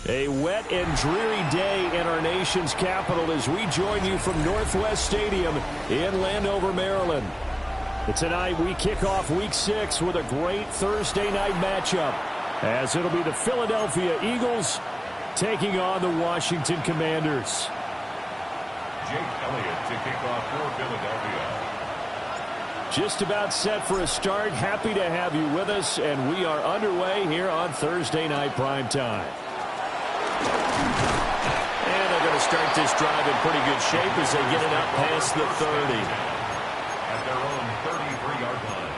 A wet and dreary day in our nation's capital as we join you from Northwest Stadium in Landover, Maryland. Tonight we kick off Week 6 with a great Thursday night matchup, as it'll be the Philadelphia Eagles taking on the Washington Commanders. Jake Elliott to kick off for Philadelphia. Just about set for a start. Happy to have you with us, and we are underway here on Thursday Night Primetime. And they're going to start this drive in pretty good shape as they get it up past the 30. At their own 33-yard line.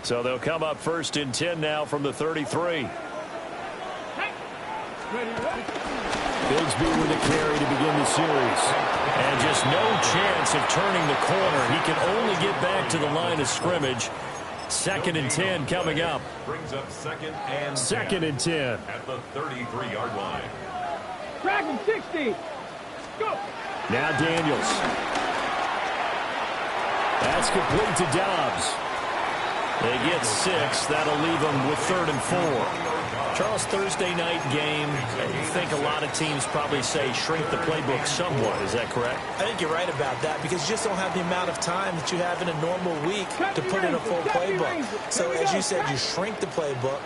So they'll come up first and 10 now from the 33. Bigsby with a carry to begin the series. And just no chance of turning the corner. He can only get back to the line of scrimmage. 2nd and 10 coming up. Brings up second and 10. At the 33-yard line. Dragon 60. Go. Now Daniels. That's complete to Dobbs. They get 6. That'll leave them with 3rd and 4. Charles, Thursday night game, I think a lot of teams probably say shrink the playbook somewhat. Is that correct? I think you're right about that because you just don't have the amount of time that you have in a normal week to put in a full playbook. So as you said, you shrink the playbook,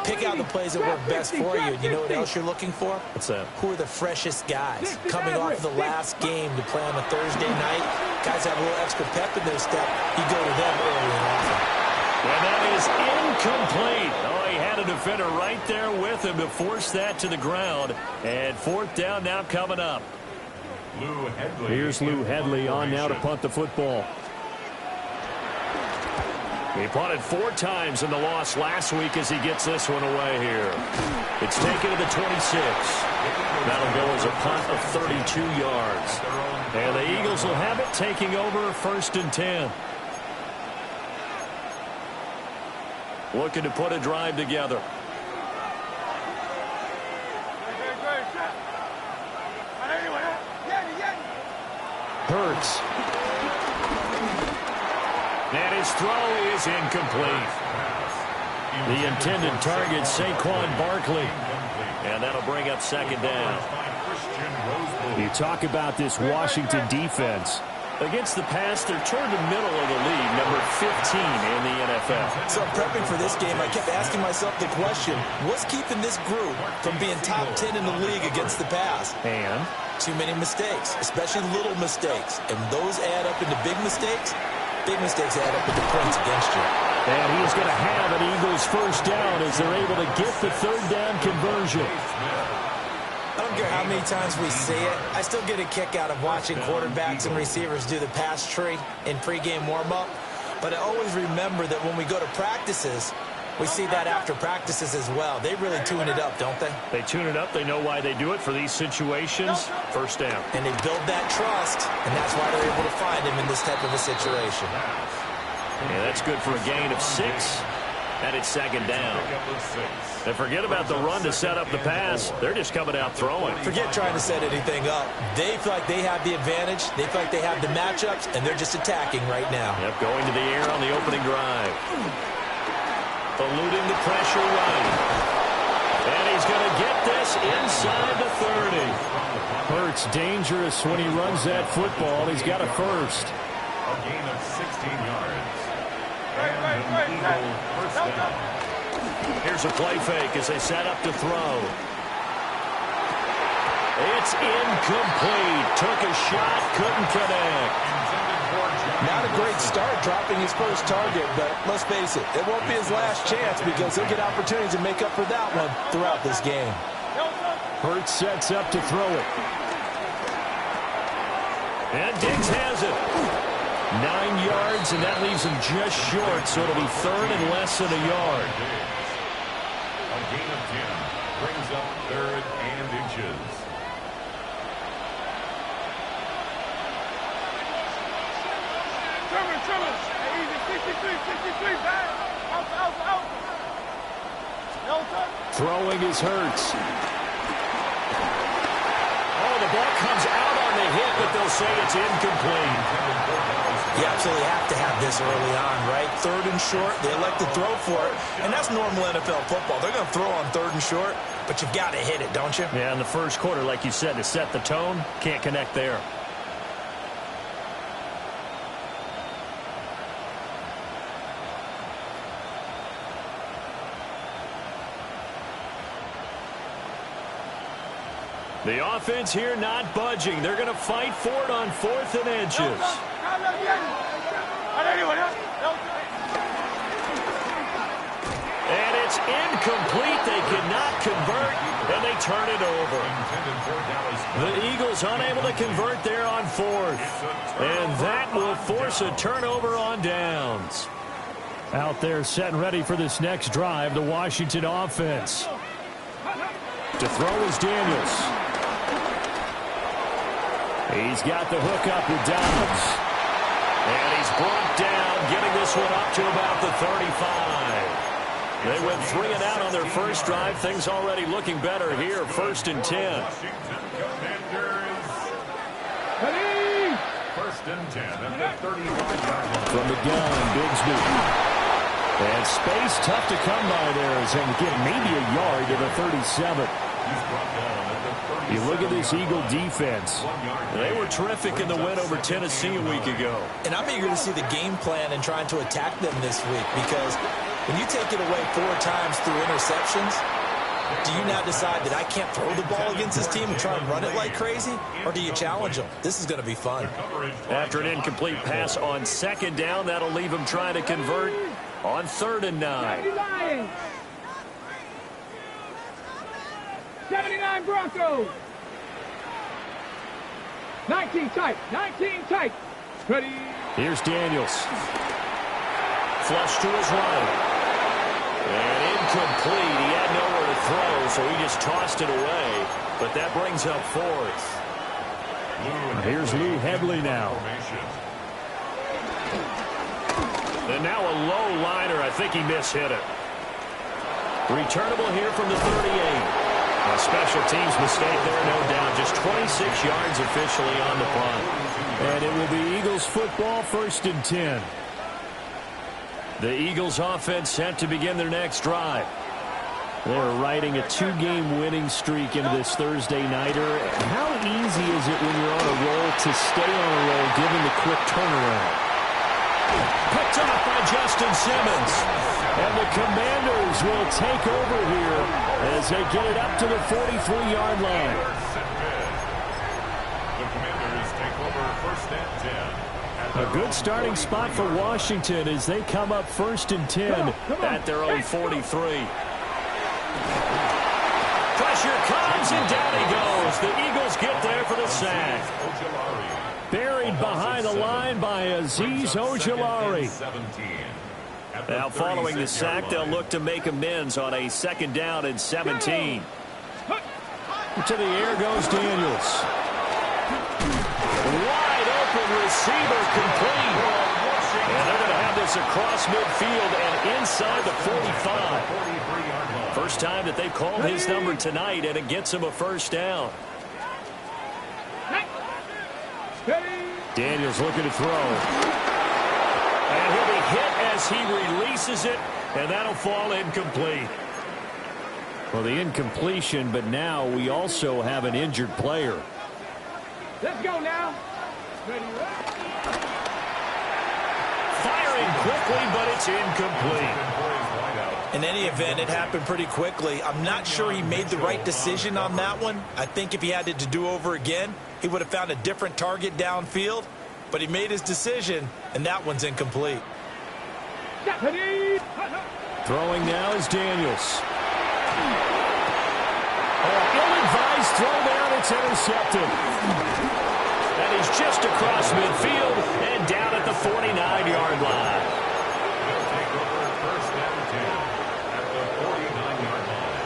pick out the plays that work best for you. And you know what else you're looking for? What's that? Who are the freshest guys coming off the last game to play on a Thursday night? Guys have a little extra pep in their step. You go to them early and often. And that is incomplete. Oh, he had a defender right there with him to force that to the ground. And 4th down now coming up. Lou Hedley. Here's Lou Hedley on now to punt the football. He punted 4 times in the loss last week as he gets this one away here. It's taken to the 26. That'll go as a punt of 32 yards. And the Eagles will have it taking over 1st and 10. Looking to put a drive together. Hurts. And his throw is incomplete. The intended target, Saquon Barkley. And that'll bring up 2nd down. You talk about this Washington defense. Against the pass, they're toward the middle of the league, number 15 in the NFL. So prepping for this game, I kept asking myself the question, what's keeping this group from being top 10 in the league against the pass? And? Too many mistakes, especially little mistakes. And those add up into big mistakes. Big mistakes add up into points against you. And he's going to have an Eagles 1st down as they're able to get the 3rd down conversion. I don't care how many times we see it. I still get a kick out of watching quarterbacks and receivers do the pass tree in pregame warm-up. But I always remember that when we go to practices, we see that after practices as well. They really tune it up, don't they? They tune it up. They know why they do it for these situations. 1st down. And they build that trust, and that's why they're able to find him in this type of a situation. Yeah, that's good for a gain of 6. And it's 2nd down. And forget about the run to set up the pass. They're just coming out throwing. Forget trying to set anything up. They feel like they have the advantage. They feel like they have the matchups, and they're just attacking right now. Yep, going to the air on the opening drive. Eluding the pressure right. And he's going to get this inside the 30. Hurts dangerous when he runs that football. He's got a 1st. A gain of 16 yards. And an Eagle 1st down. Here's a play fake as they set up to throw. It's incomplete. Took a shot, couldn't connect. Not a great start dropping his first target, but let's face it, it won't be his last chance because he'll get opportunities to make up for that one throughout this game. Hurts sets up to throw it. And Diggs has it. 9 yards, and that leaves him just short, so it'll be 3rd and less than a yard. A gain of 10 brings up 3rd and inches. Throwing is Hurts. The ball comes out on the hit, but they'll say it's incomplete. You absolutely have to have this early on, right? 3rd and short, they elect to throw for it, and that's normal NFL football. They're going to throw on 3rd and short, but you've got to hit it, don't you? Yeah, in the first quarter, like you said, to set the tone, can't connect there. The offense here not budging. They're going to fight for it on 4th and inches. And it's incomplete. They cannot convert, and they turn it over. The Eagles unable to convert there on 4th. And that will force a turnover on downs. Out there set and ready for this next drive, the Washington offense. To throw is Daniels. He's got the hook up with Downs. And he's brought down, getting this one up to about the 35. They went 3 and out on their first drive. Things already looking better here. 1st and 10. First and 10 at the 35-yard line. From the gun, Bigsby. And space tough to come by there as they get maybe a yard to the 37. You look at this Eagle defense. They were terrific in the win over Tennessee a week ago. And I'm eager to see the game plan and trying to attack them this week, because when you take it away 4 times through interceptions, do you now decide that I can't throw the ball against this team and try and run it like crazy? Or do you challenge them? This is going to be fun. After an incomplete pass on 2nd down, that'll leave them trying to convert on 3rd and 9. 79 Broncos. 19 tight. 19 tight. Ready. Here's Daniels. Flush to his right. And incomplete. He had nowhere to throw, so he just tossed it away. But that brings up 4th. Here's Lou Headley now. And now a low liner. I think he mishit it. Returnable here from the 38. A special teams mistake there, no doubt. Just 26 yards officially on the punt. And it will be Eagles football, 1st and 10. The Eagles offense set to begin their next drive. They're riding a 2-game winning streak into this Thursday nighter. How easy is it when you're on a roll to stay on a roll given the quick turnaround? Picked up by Justin Simmons. And the Commanders will take over here as they get it up to the 43-yard line. The Commanders take over 1st and 10. A good starting spot for Washington as they come up 1st and 10 at their own 43. Pressure comes, and down he goes. The Eagles get there for the sack. Buried behind the line by Azeez Ojulari. Now following the sack, they'll look to make amends on a 2nd down and 17. To the air goes Daniels. Wide open receiver, complete. And they're going to have this across midfield and inside the 45. First time that they've called his number tonight, and it gets him a 1st down. Daniels looking to throw. And he'll be hit as he releases it, and that'll fall incomplete. Well, the incompletion, but now we also have an injured player. Let's go now. Ready. Firing quickly, but it's incomplete. In any event, it happened pretty quickly. I'm not sure he made the right decision on that one. I think if he had it to do over again, he would have found a different target downfield. But he made his decision, and that one's incomplete. Throwing now is Daniels. Ill-advised throw there, and it's intercepted. And he's just across midfield and down at the 49-yard line. They'll take over 1st and 10 at the 49-yard line.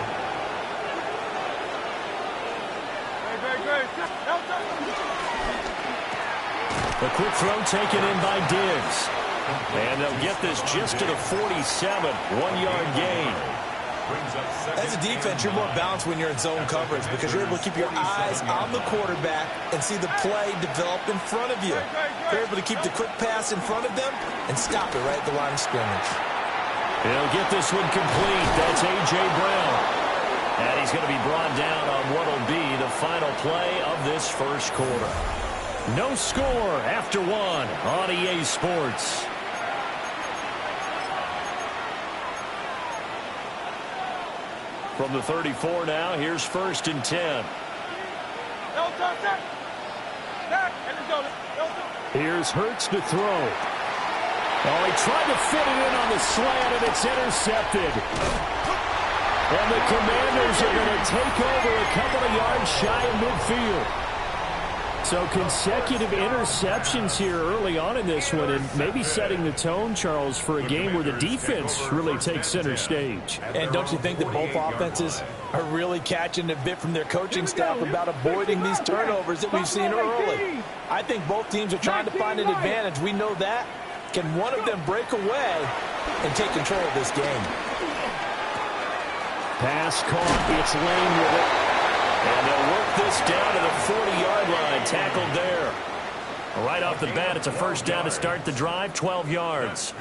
The quick throw taken in by Diggs. And they'll get this just to the 47, 1-yard gain. As a defense, you're more balanced when you're in zone coverage because you're able to keep your eyes on the quarterback and see the play develop in front of you. You're able to keep the quick pass in front of them and stop it right at the line of scrimmage. He'll get this one complete. That's A.J. Brown. And he's going to be brought down on what will be the final play of this first quarter. No score after one on EA Sports. From the 34 now, here's 1st and 10. Here's Hurts to throw. Oh, he tried to fit it in on the slant, and it's intercepted. And the Commanders are going to take over a couple of yards shy of midfield. So consecutive interceptions here early on in this one, and maybe setting the tone, Charles, for a game where the defense really takes center stage. And don't you think that both offenses are really catching a bit from their coaching staff about avoiding these turnovers that we've seen early? I think both teams are trying to find an advantage. We know that. Can one of them break away and take control of this game? Pass caught. It's Lane with it. And they'll work this down to the 40-yard line. Tackled there. Right off the bat, it's a first down to start the drive, 12 yards.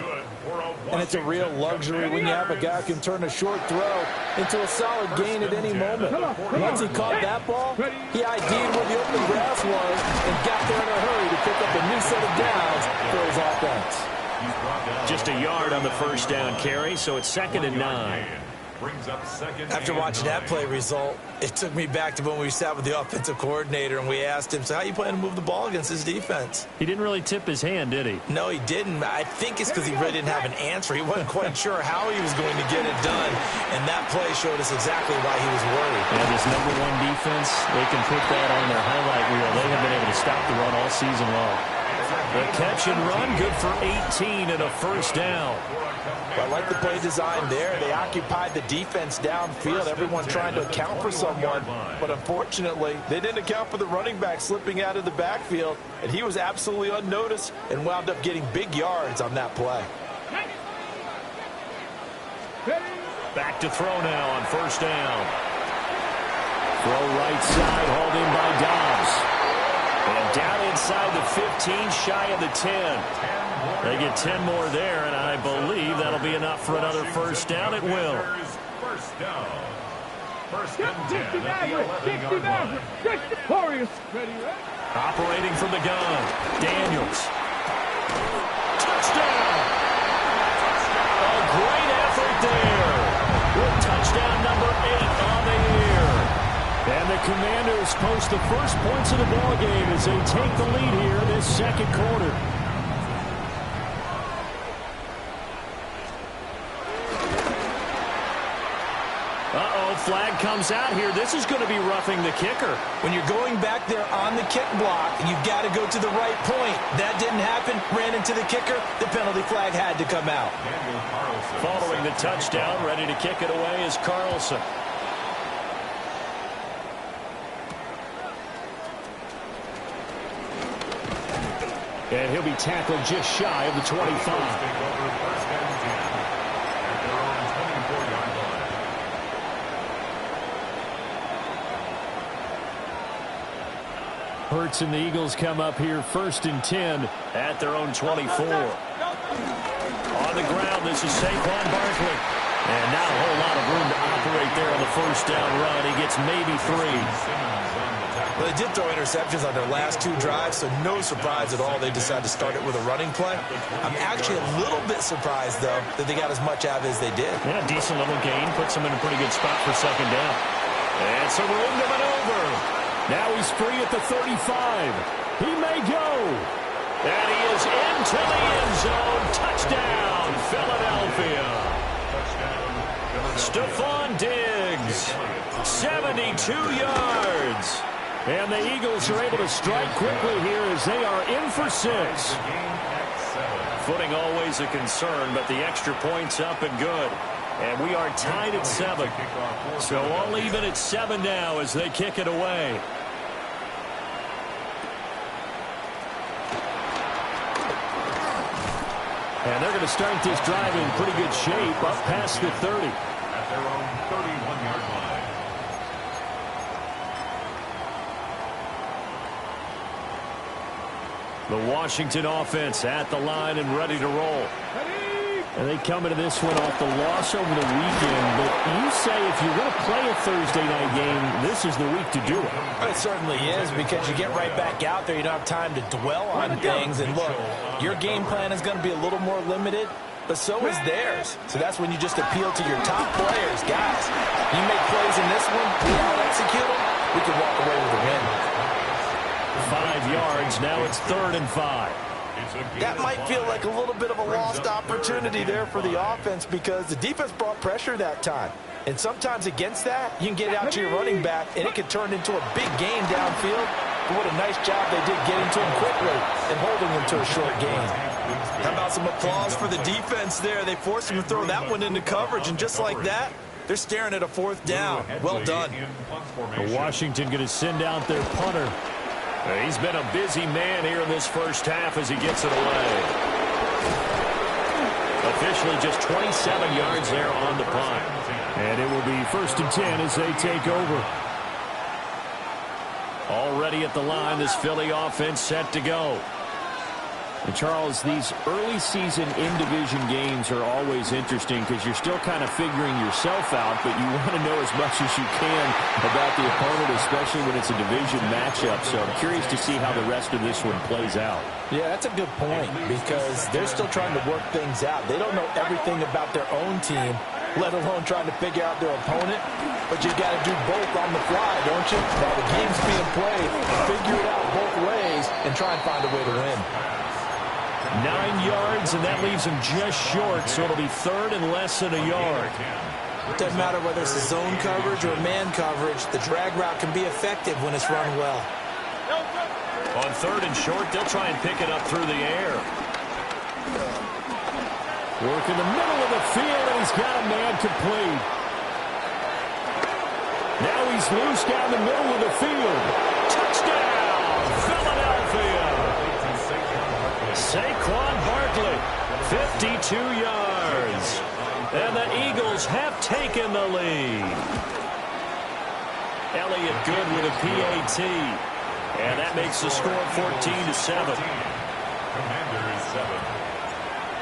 And it's a real luxury when you have a guy who can turn a short throw into a solid gain at any moment. Once he caught that ball, he ID'd where the open grass was and got there in a hurry to pick up a new set of downs for his offense. Just a yard on the first down carry, so it's 2nd and 9. After watching that play result, it took me back to when we sat with the offensive coordinator and we asked him, so how you plan to move the ball against this defense? He didn't really tip his hand, did he? No, he didn't. I think it's because he really didn't have an answer. He wasn't quite sure how he was going to get it done, and that play showed us exactly why he was worried. And this number one defense, they can put that on their highlight reel. They have been able to stop the run all season long. The catch and run, good for 18 and a first down. I like the play design there. They occupied the defense downfield. Everyone trying to account for someone. But unfortunately, they didn't account for the running back slipping out of the backfield. And he was absolutely unnoticed and wound up getting big yards on that play. Back to throw now on first down. Throw right side, hauled in by Dobbs. And down inside the 15, shy of the 10. They get 10 more there, and I believe that'll be enough for another first down. It will. First down. First and 10 at the 11-yard line. Operating from the gun, Daniels. Touchdown! A great effort there. With touchdown number 8 on the year. And the Commanders post the first points of the ballgame as they take the lead here in this second quarter. Flag comes out here. This is going to be roughing the kicker. When you're going back there on the kick block, you've got to go to the right point. That didn't happen. Ran into the kicker. The penalty flag had to come out. Following the touchdown, ready to kick it away is Carlson. And he'll be tackled just shy of the 25. Hurts and the Eagles come up here 1st and 10 at their own 24. On the ground, this is Saquon Barkley. And not a whole lot of room to operate there on the first down run. He gets maybe 3. Well, they did throw interceptions on their last 2 drives, so no surprise at all they decided to start it with a running play. I'm actually a little bit surprised, though, that they got as much out of it as they did. Yeah, decent little gain. Puts them in a pretty good spot for second down. And some room to maneuver. Now he's free at the 35. He may go. And he is into the end zone. Touchdown, Philadelphia. Stephon Diggs, 72 yards. And the Eagles are able to strike quickly here as they are in for 6. Footing always a concern, but the extra point's up and good. And we are tied at 7. So all even at 7 now as they kick it away. And they're going to start this drive in pretty good shape up past the 30. At their own The Washington offense at the line and ready to roll. And they come into this one off the loss over the weekend. But you say if you're going to play a Thursday night game, this is the week to do it. It certainly is, because you get right back out there. You don't have time to dwell on things. And look, your game plan is going to be a little more limited, but so is theirs. So that's when you just appeal to your top players. Guys, you make plays in this one, we out-execute them, we can walk away with a win. 5 yards, now it's 3rd and 5. That might feel like a little bit of a lost opportunity there for the offense, because the defense brought pressure that time. And sometimes against that, you can get out to your running back, and it can turn into a big game downfield. But what a nice job they did getting to him quickly and holding him to a short gain. How about some applause for the defense there? They forced him to throw that one into coverage, and just like that, they're staring at a 4th down. Well done. Washington going to send out their punter. He's been a busy man here in this first half as he gets it away. Officially just 27 yards there on the punt. And it will be 1st and 10 as they take over. Already at the line, this Philly offense set to go. And Charles, these early season in-division games are always interesting because you're still kind of figuring yourself out, but you want to know as much as you can about the opponent, especially when it's a division matchup. So I'm curious to see how the rest of this one plays out. Yeah, that's a good point, because they're still trying to work things out. They don't know everything about their own team, let alone trying to figure out their opponent. But you got to do both on the fly, don't you? While the game's being played, figure it out both ways and try and find a way to win. 9 yards, and that leaves him just short, so it'll be 3rd and less than a yard. Doesn't matter whether it's a zone coverage or man coverage, the drag route can be effective when it's run well. On 3rd and short, they'll try and pick it up through the air. Work in the middle of the field, and he's got a man complete. Now he's loose down the middle of the field. Touchdown, Philadelphia. Saquon Barkley, 52 yards. And the Eagles have taken the lead. Elliott good with a PAT. And that makes the score 14-7. Commanders 7.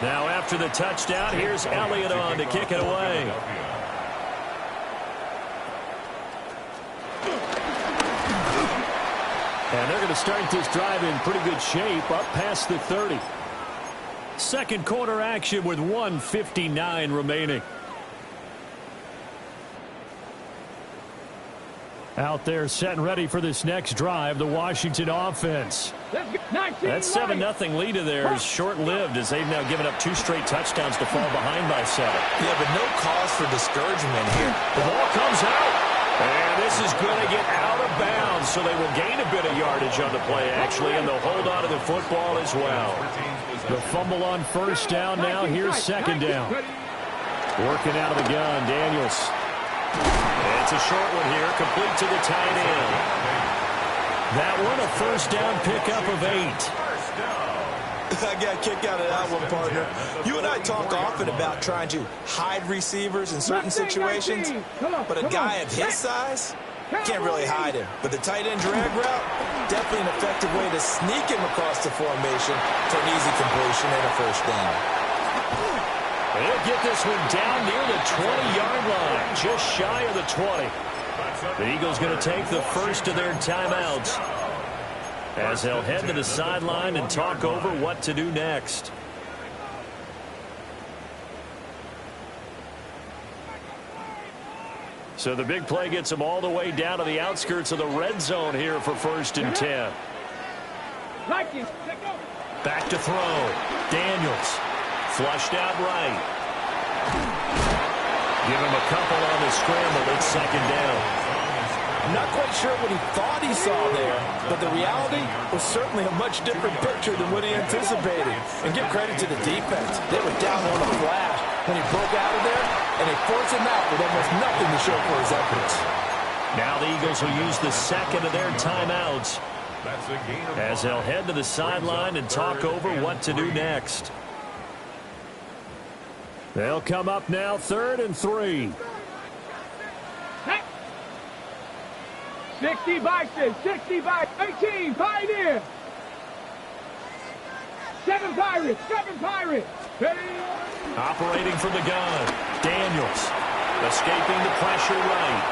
Now after the touchdown, here's Elliott on to kick it away. And they're going to start this drive in pretty good shape, up past the 30. Second quarter action with 1:59 remaining. Out there set and ready for this next drive, the Washington offense. That 7-0 lead of theirs is short-lived as they've now given up 2 straight touchdowns to fall behind by 7. Yeah, but no cause for discouragement here. The ball comes out. And this is going to get out of bounds, so they will gain a bit of yardage on the play, actually, and they'll hold on to the football as well. The fumble on 1st down now. Here's 2nd down. Working out of the gun, Daniels. It's a short one here, complete to the tight end. That one, a 1st down pickup of 8. I got a kick out of that one, partner. You and I talk often about trying to hide receivers in certain situations, but a guy of his size can't really hide him. But the tight end drag route, definitely an effective way to sneak him across the formation for an easy completion and a 1st down. They'll get this one down near the 20-yard line, just shy of the 20. The Eagles going to take the first of their timeouts, as they'll head to the sideline and talk over what to do next. So the big play gets them all the way down to the outskirts of the red zone here for 1st and 10. Back to throw. Daniels. Flushed out right. Give him a couple on the scramble. It's 2nd down. I'm not quite sure what he thought he saw there, but the reality was certainly a much different picture than what he anticipated. And give credit to the defense. They were down on a flash when he broke out of there, and they forced him out with almost nothing to show for his efforts. Now the Eagles will use the 2nd of their timeouts as they'll head to the sideline and talk over what to do next. They'll come up now, 3rd and 3. 60 by 18, Pioneer. Seven Pirates. Seven Pirates. Ready? Operating from the gun. Daniels escaping the pressure right.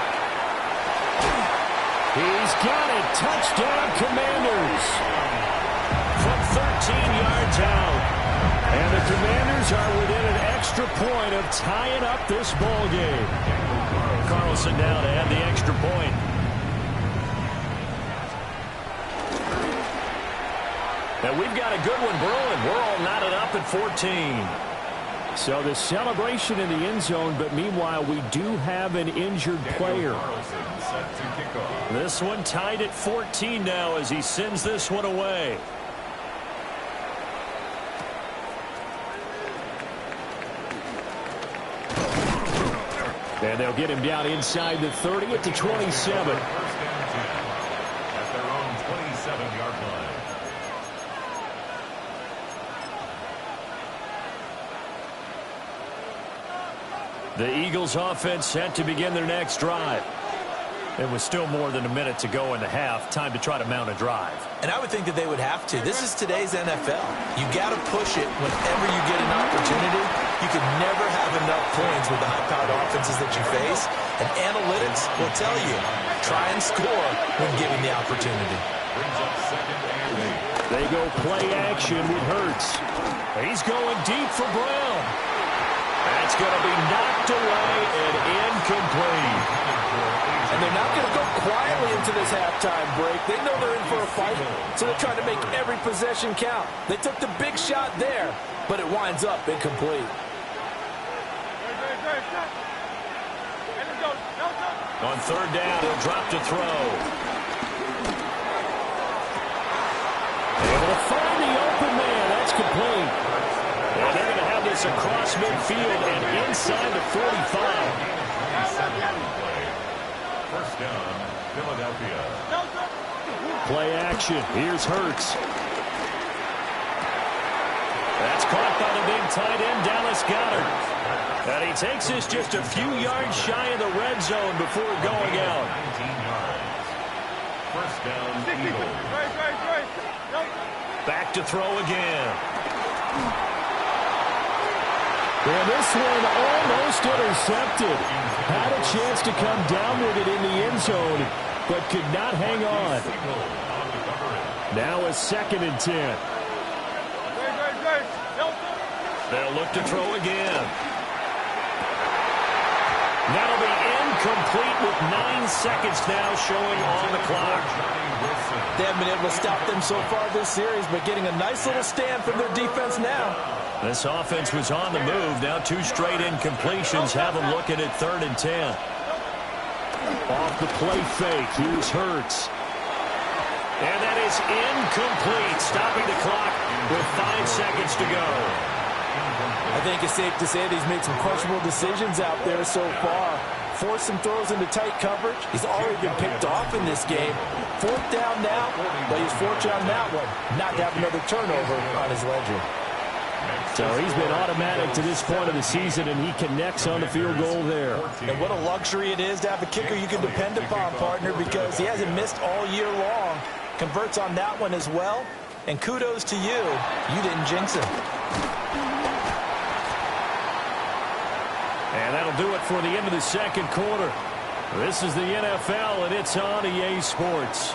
He's got it. Touchdown, Commanders. From 13 yards out. And the Commanders are within an extra point of tying up this ball game. Carlson now to add the extra point. And we've got a good one brewing. We're all knotted up at 14. So the celebration in the end zone, but meanwhile we do have an injured player. This one tied at 14 now as he sends this one away. And they'll get him down inside the 30 at the 27. First and 10 at their own 27-yard line. The Eagles offense set to begin their next drive. It was still more than a minute to go in the half. Time to try to mount a drive. And I would think that they would have to. This is today's NFL. You got to push it whenever you get an opportunity. You can never have enough points with the high-powered offenses that you face. And analytics will tell you, try and score when given the opportunity. Brings up second and 8. They go play action with Hurts. He's going deep for Brown. That's going to be knocked away and incomplete. And they're not going to go quietly into this halftime break. They know they're in for a fight, so they're trying to make every possession count. They took the big shot there, but it winds up incomplete. On third down, he'll drop to throw. Able to find the open man. That's complete. And they're going to have this across midfield and inside the 45. First down, Philadelphia. Play action. Here's Hurts. That's caught by the big tight end, Dallas Goedert. And he takes this just a few yards shy of the red zone before going out. 19 yards. First down, Eagles. Back to throw again. And this one almost intercepted. Had a chance to come down with it in the end zone, but could not hang on. Now a 2nd and 10. They'll look to throw again. That'll be incomplete with 9 seconds now showing on the clock. They haven't been able to stop them so far this series, but getting a nice little stand from their defense now. This offense was on the move. Now 2 straight incompletions have them looking at 3rd and 10. Off the play fake. Here's Hurts. And that is incomplete, stopping the clock with 5 seconds to go. I think it's safe to say that he's made some questionable decisions out there so far. Forced some throws into tight coverage. He's already been picked off in this game. 4th down now, but he's fortunate on that one not to have another turnover on his ledger. So he's been automatic to this point of the season, and he connects on the field goal there. And what a luxury it is to have a kicker you can depend upon, partner, because he hasn't missed all year long. Converts on that one as well. And kudos to you. You didn't jinx him. And that'll do it for the end of the 2nd quarter. This is the NFL, and it's on EA Sports.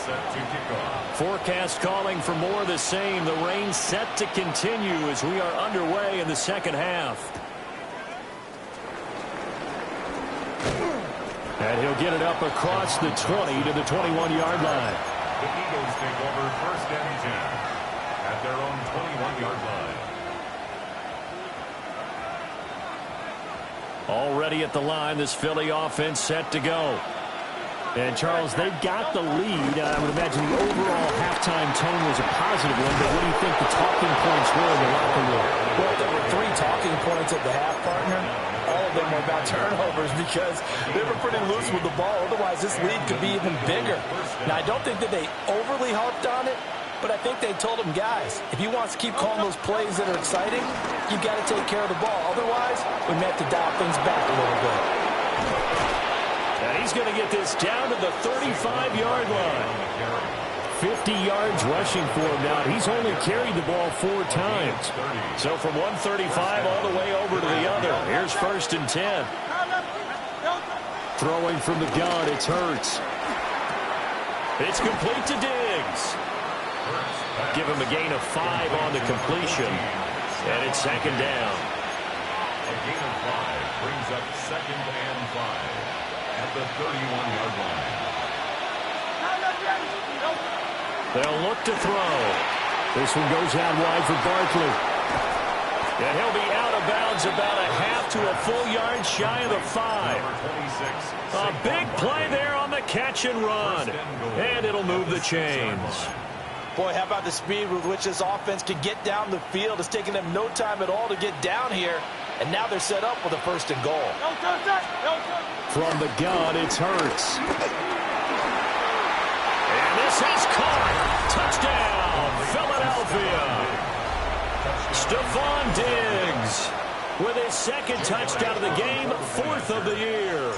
Set to kick off. Forecast calling for more of the same. The rain set to continue as we are underway in the 2nd half. And he'll get it up across the 20 to the 21-yard line. The Eagles take over 1st and 10 at their own 21-yard line. Already at the line, this Philly offense set to go. And, Charles, they've got the lead. I would imagine the overall halftime tone was a positive one, but what do you think the talking points were in the locker room? Well, there were 3 talking points at the half, partner. All of them were about turnovers because they were pretty loose with the ball. Otherwise, this lead could be even bigger. Now, I don't think that they overly harped on it, but I think they told them, guys, if he wants to keep calling those plays that are exciting, you've got to take care of the ball. Otherwise, we may have to dial things back a little bit. And he's he's going to get this down to the 35-yard line. 50 yards rushing for him now. He's only carried the ball 4 times. So from 135 all the way over to the other. Here's 1st and 10. Throwing from the gun, it's Hurts. It's complete to Diggs. Give him a gain of 5 on the completion. And it's 2nd down. A gain of 5 brings up 2nd and 5 at the 31-yard line. They'll look to throw. This one goes out wide for Barkley. And he'll be out of bounds about a half to a full yard shy of the 5. A big play there on the catch and run. And it'll move the chains. Boy, how about the speed with which this offense can get down the field? It's taken them no time at all to get down here. And now they're set up with a 1st and goal. From the gun, it's Hurts. And this is caught. Touchdown, Philadelphia. Stephon Diggs with his 2nd touchdown of the game, 4th of the year.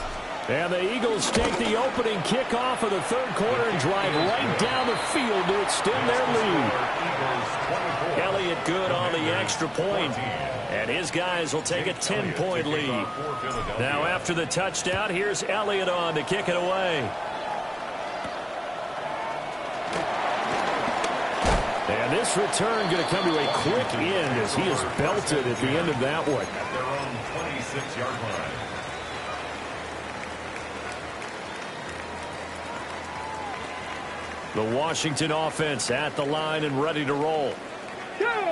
And the Eagles take the opening kickoff of the 3rd quarter and drive right down the field to extend their lead. Elliott good on the extra point, and his guys will take a 10-point lead. Now after the touchdown, here's Elliott on to kick it away. And this return going to come to a quick end as he is belted at the end of that one. At their own 26-yard line. The Washington offense at the line and ready to roll.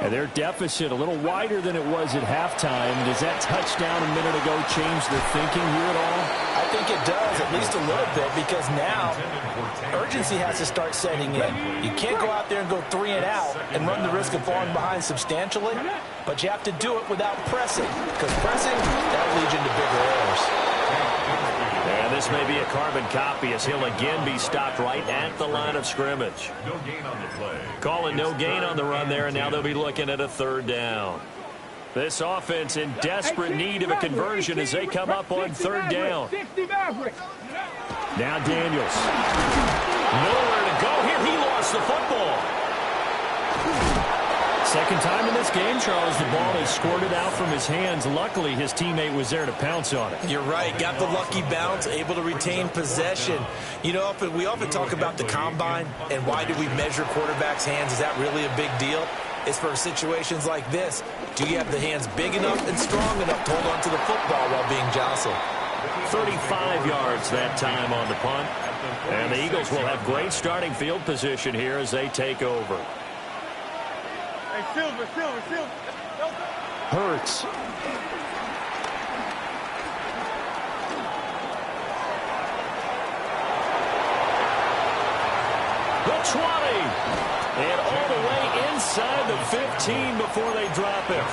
And their deficit a little wider than it was at halftime. Does that touchdown a minute ago change their thinking here at all? I think it does, at least a little bit, because now urgency has to start setting in. You can't go out there and go 3 and out and run the risk of falling behind substantially, but you have to do it without pressing, because pressing, that'll lead you into bigger errors. And this may be a carbon copy as he'll again be stopped right at the line of scrimmage. No gain on the play. Calling no gain on the run there, and now they'll be looking at a 3rd down. This offense in desperate need of a conversion as they come up on 3rd down. Now Daniels. Nowhere to go here. He lost the football. 2nd time in this game, Charles, the ball is squirted out from his hands. Luckily, his teammate was there to pounce on it. You're right. Got the lucky bounce, able to retain possession. You know, we often talk about the combine and why do we measure quarterbacks' hands. Is that really a big deal? It's for situations like this. Do you have the hands big enough and strong enough to hold on to the football while being jostled? 35 yards that time on the punt. And the Eagles will have great starting field position here as they take over. Hurts. The 20. And all the way inside the 15 before they drop it.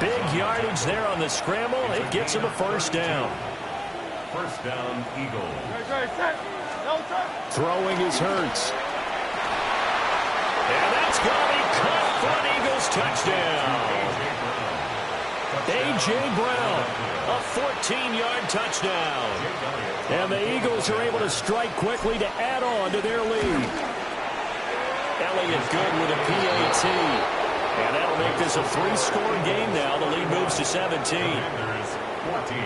Big yardage there on the scramble. It gets him a 1st down. 1st down, Eagles. Throwing is Hurts. And that's going to be caught for an Eagles touchdown. A.J. Brown, a 14-yard touchdown. And the Eagles are able to strike quickly to add on to their lead. Elliott good with a PAT. And that'll make this a 3-score game now. The lead moves to 17. There's 14.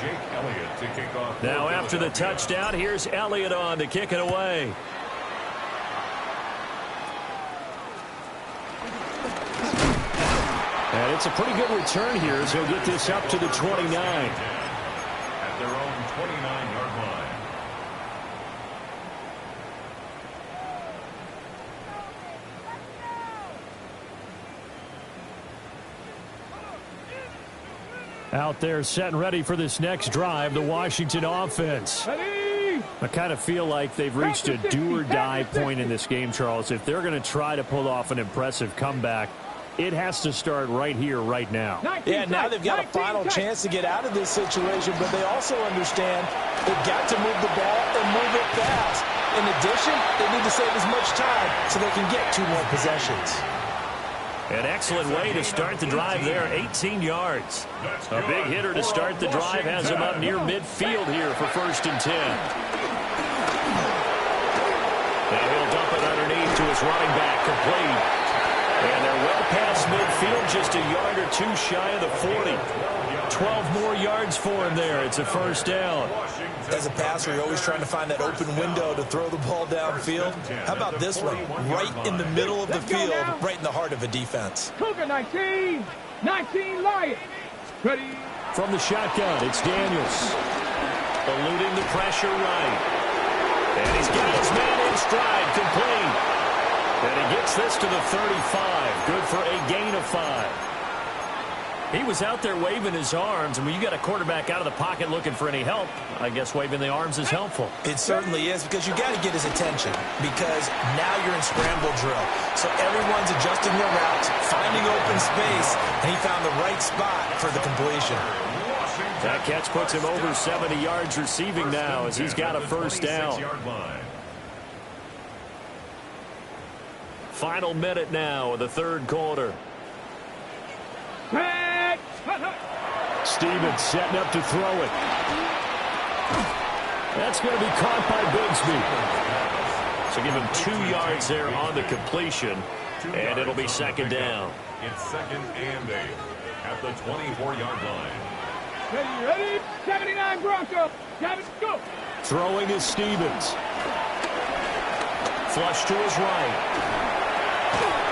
Jake Elliott to kick off. Now after the touchdown, here's Elliott on to kick it away. And it's a pretty good return here as he'll get this up to the 29. At their own 29-yard line. Out there set and ready for this next drive, the Washington offense. I kind of feel like they've reached a do-or-die point in this game, Charles. If they're going to try to pull off an impressive comeback, it has to start right here, right now. Yeah, now they've got a final chance to get out of this situation, but they also understand they've got to move the ball and move it fast. In addition, they need to save as much time so they can get 2 more possessions. An excellent way to start the drive there, 18 yards. A big hitter to start the drive has him up near midfield here for 1st and 10. Now he'll dump it underneath to his running back, complete. And they're well past midfield, just a yard or two shy of the 40. 12 more yards for him there. It's a 1st down. As a passer, you're always trying to find that open window to throw the ball downfield. How about this one? Right in the middle of the field, right in the heart of a defense. Cougar 19. 19 Lions. Ready. From the shotgun, it's Daniels. Eluding the pressure right. And he's got his man in stride, complete. And he gets this to the 35. Good for a gain of 5. He was out there waving his arms, and when you got a quarterback out of the pocket looking for any help, I guess waving the arms is helpful. It certainly is, because you got to get his attention, because now you're in scramble drill. So everyone's adjusting their routes, finding open space, and he found the right spot for the completion. That catch puts him over 70 yards receiving now as he's got a 1st down. Final minute now of the 3rd quarter. Stevens setting up to throw it. That's going to be caught by Bigsby. So give him 2 yards there on the completion, and it'll be 2nd down. It's 2nd and 8 at the 24-yard line. Ready. 79 Broncos. Go. Throwing is Stevens. Flush to his right.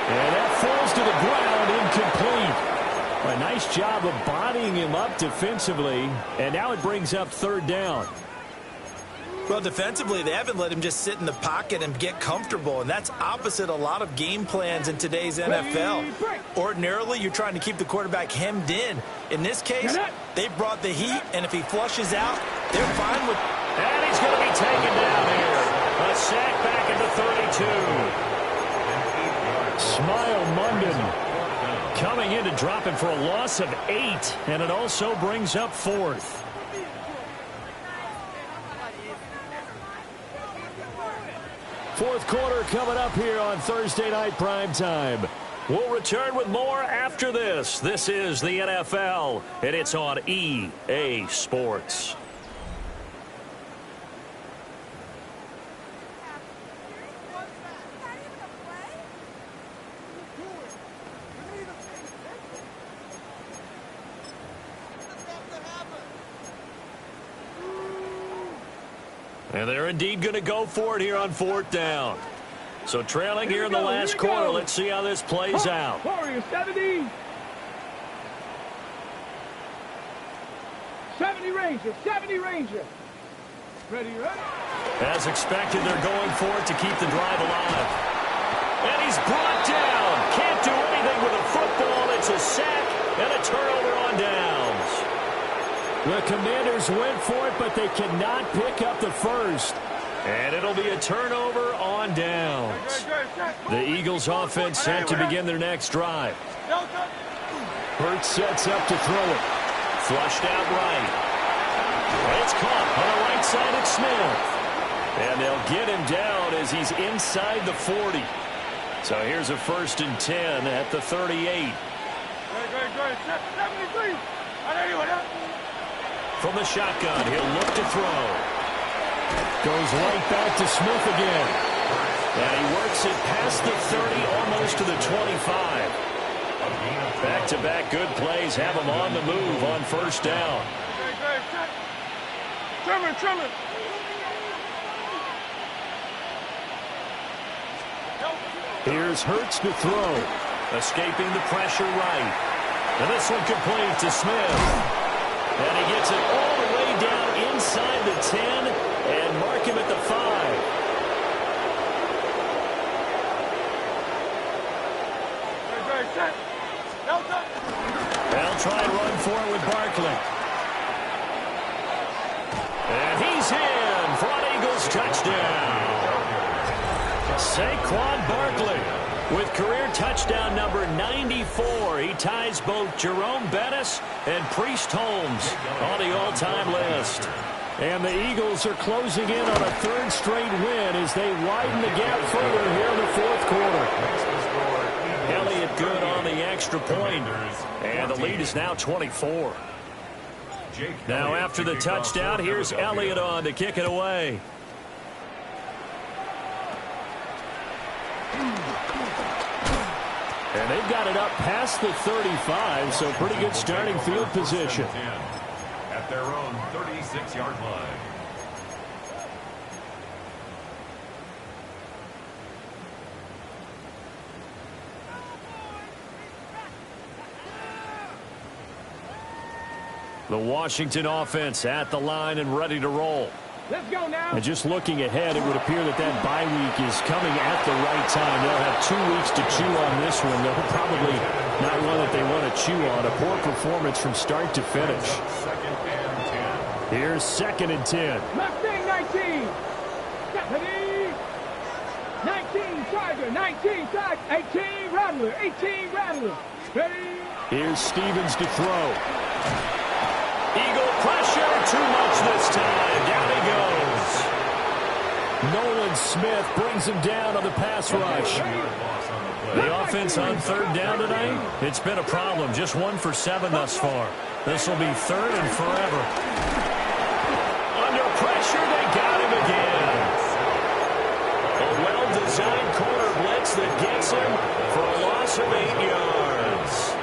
And that falls to the ground, incomplete. A nice job of bodying him up defensively, and now it brings up 3rd down. Well, defensively, they haven't let him just sit in the pocket and get comfortable, and that's opposite a lot of game plans in today's NFL. Ordinarily, you're trying to keep the quarterback hemmed in. In this case, they brought the heat, and if he flushes out, they're fine with... And he's going to be taken down here. A sack back at the 32. Smile Munden coming in to drop it for a loss of 8, and it also brings up 4th. Fourth quarter coming up here on Thursday Night Primetime. We'll return with more after this. This is the NFL, and it's on EA Sports. And they're indeed going to go for it here on 4th down. So trailing here in the last quarter. Let's see how this plays out. Warriors 70. 70 Rangers. 70 Rangers. Ready. As expected, they're going for it to keep the drive alive. And he's brought down. Can't do anything with a football. It's a sack and a turnover on downs. The Commanders went for it, but they cannot pick up the 1st. And it'll be a turnover on downs. The Eagles offense set to begin their next drive. Hurts sets up to throw it. Flushed out right. It's caught on the right side of Smith. And they'll get him down as he's inside the 40. So here's a 1st and 10 at the 38. From the shotgun, he'll look to throw. Goes right back to Smith again. And he works it past the 30, almost to the 25. Back-to-back good plays have him on the move on 1st down. Trimmer. Here's Hurts to throw. Escaping the pressure right. And this one complete to Smith. And he gets it all the way down inside the 10 and mark him at the 5. They'll try and run for it with Barkley. And he's in for an Eagles touchdown. Saquon Barkley with career touchdown number 94. He ties both Jerome Bettis and Priest Holmes on the all-time list. And the Eagles are closing in on a 3rd straight win as they widen the gap further here in the 4th quarter. Elliott good on the extra point. And the lead is now 24. Now after the touchdown, here's Elliott on to kick it away. And they've got it up past the 35, so pretty good starting field position. At their own 36-yard line. The Washington offense at the line and ready to roll. Let's go now. And just looking ahead, it would appear that bye week is coming at the right time. They'll have 2 weeks to chew on this one. They'll probably not one that they want to chew on. A poor performance from start to finish. Here's 2nd and 10. Mustang 19. Stephanie. 19 Charger. 19 Charger. 18 Rattler. 18 Rattler. Ready. Here's Stevens to throw. Eagle pressure, too much this time. Down he goes. Nolan Smith brings him down on the pass rush. The offense on 3rd down tonight, it's been a problem. Just 1 for 7 thus far. This will be 3rd and forever. Under pressure, they got him again. A well-designed corner blitz that gets him for a loss of 8 yards.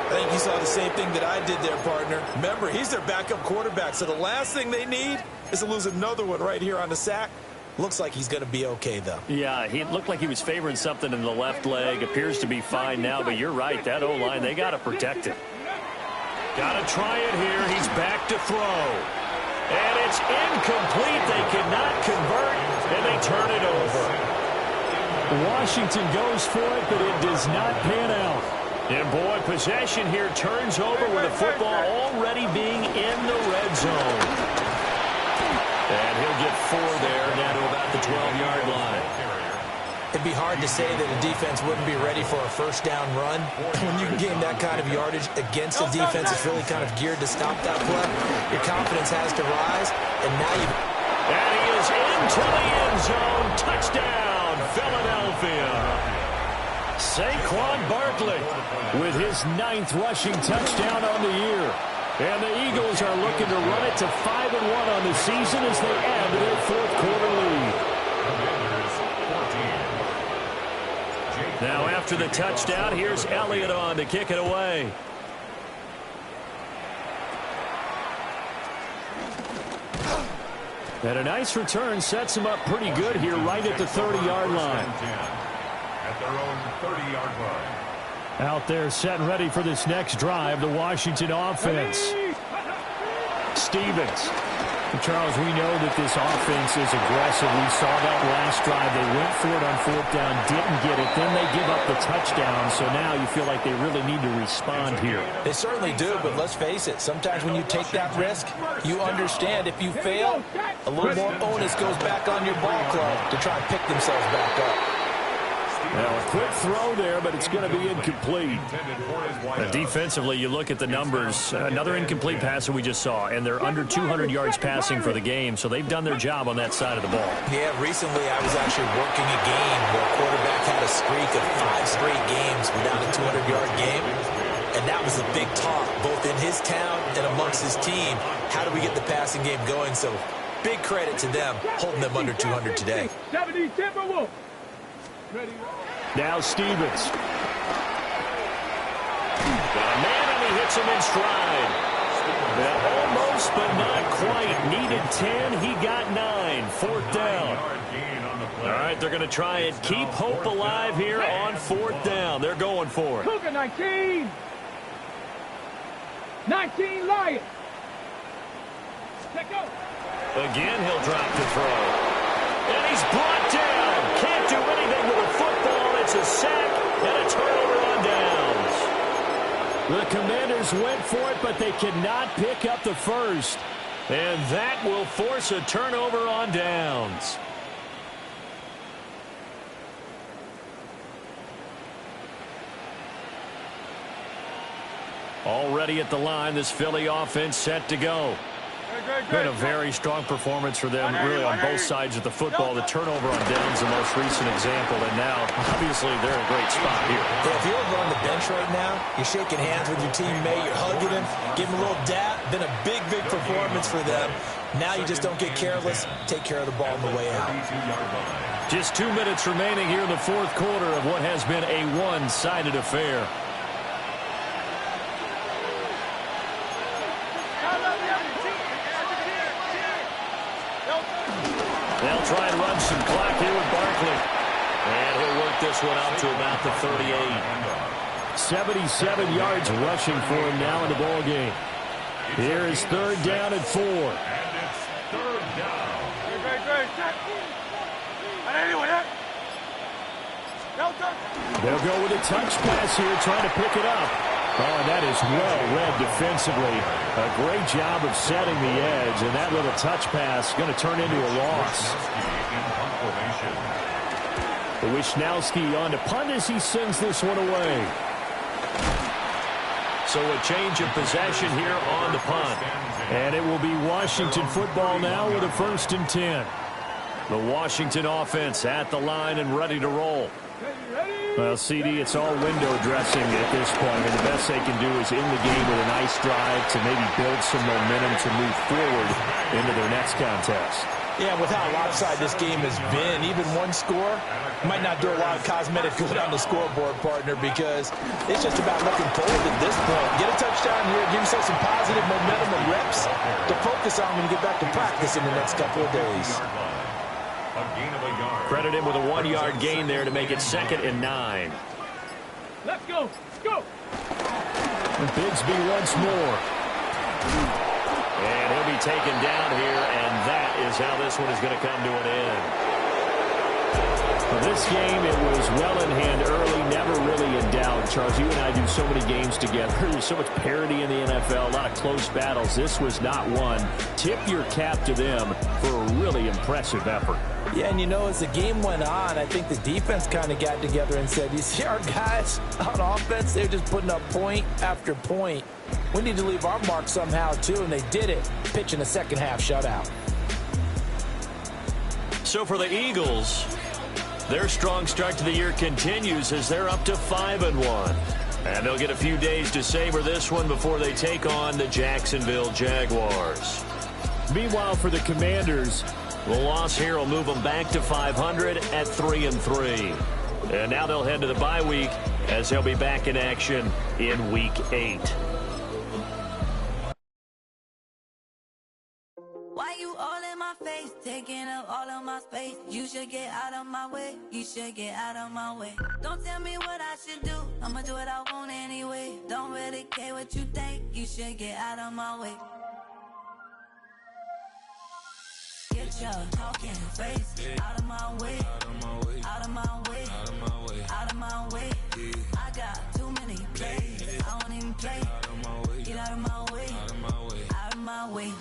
I think you saw the same thing that I did there, partner. Remember, he's their backup quarterback, so the last thing they need is to lose another one right here on the sack. Looks like he's going to be okay, though. Yeah, he looked like he was favoring something in the left leg. Appears to be fine now, but you're right. That O-line, they got to protect it. Got to try it here. He's back to throw. And it's incomplete. They cannot convert, and they turn it over. Washington goes for it, but it does not pan out. And boy, possession here turns over with the football already being in the red zone. And he'll get 4 there, down to about the 12-yard line. It'd be hard to say that a defense wouldn't be ready for a 1st down run. When you can gain that kind of yardage against a defense that's really kind of geared to stop that play, your confidence has to rise, and now you... And he is into the end zone. Touchdown, Philadelphia. Saquon Barkley with his 9th rushing touchdown on the year. And the Eagles are looking to run it to 5-1 on the season as they add to their 4th quarter lead. Now after the touchdown, here's Elliott on to kick it away. And a nice return sets him up pretty good here right at the 30-yard line. At their own 30-yard line. Out there set and ready for this next drive, the Washington offense. Stevens. Charles, we know that this offense is aggressive. We saw that last drive. They went for it on 4th down, didn't get it. Then they give up the touchdown. So now you feel like they really need to respond here. They certainly do, but let's face it. Sometimes when you take that risk, you understand if you fail, a little more onus goes back on your ball club to try and pick themselves back up. Now, a quick throw there, but it's going to be incomplete. Defensively, you look at the numbers. Another incomplete pass that we just saw, and they're under 200 yards passing for the game, so they've done their job on that side of the ball. Yeah, recently I was actually working a game where a quarterback had a streak of 5 straight games without a 200-yard game, and that was a big talk, both in his town and amongst his team. How do we get the passing game going? So big credit to them, holding them under 200 today. 70 Timberwolves. Ready. Now Stevens. Got a man, and he hits him in stride. Now, almost, but not quite. Needed 10. He got 9. 4th down. All right, they're going to try and keep hope alive here on 4th down. They're going for it. Cougar 19. 19 Lions. Let go. Again, he'll drop the throw. And he's brought down. Can't do anything with a football. It's a sack and a turnover on downs. The Commanders went for it, but they cannot pick up the first. And that will force a turnover on downs. Already at the line, this Philly offense set to go. Been a very strong performance for them, really, on both sides of the football. The turnover on downs, the most recent example, and now, obviously, they're in a great spot here. Yeah, if you're over on the bench right now, you're shaking hands with your teammate, you're hugging him, giving him a little dap. Been a big, big performance for them. Now you just don't get careless. Take care of the ball on the way out. Just 2 minutes remaining here in the fourth quarter of what has been a one-sided affair. They'll try and run some clock here with Barkley. And he'll work this one out to about the 38. 77 yards rushing for him now in the ball game. Here is third down and 4. And it's third down. They'll go with a touch pass here, trying to pick it up. Oh, and that is well read defensively. A great job of setting the edge, and that little touch pass going to turn into a loss. Wishnowski on to punt as he sends this one away. So a change of possession here on the punt. And it will be Washington football now with a 1st and 10. The Washington offense at the line and ready to roll. Well, CD, it's all window dressing at this point, and the best they can do is in the game with a nice drive to maybe build some momentum to move forward into their next contest. Yeah, with how lopsided this game has been, even one score might not do a lot of cosmetic good on the scoreboard, partner, because it's just about looking forward at this point. Get a touchdown here, give yourself some positive momentum and reps to focus on when you get back to practice in the next couple of days. Credit him with a 1-yard gain there to make it 2nd and 9. Let's go. Go. And Bigsby once more. And he'll be taken down here, and that is how this one is going to come to an end. This game, it was well in hand early, never really in doubt. Charles, you and I do so many games together. There's so much parity in the NFL, a lot of close battles. This was not one. Tip your cap to them for a really impressive effort. Yeah, and you know, as the game went on, I think the defense kind of got together and said, you see our guys on offense, they're just putting up point after point. We need to leave our mark somehow, too, and they did it, pitching a second-half shutout. So for the Eagles, their strong start to the year continues as they're up to 5-1. And they'll get a few days to savor this one before they take on the Jacksonville Jaguars. Meanwhile, for the Commanders, the loss here will move them back to 500 at 3-3. And now they'll head to the bye week as they'll be back in action in Week 8. Why you all in my face, taking up all of my space? You should get out of my way, you should get out of my way. Don't tell me what I should do, I'ma do what I want anyway. Don't really care what you think, you should get out of my way. Get your talking face out of my way, out of my way, out of my way, out of my way, out of my way. I got too many plays, I don't even play. Get out of my way, out of my way, out of my way.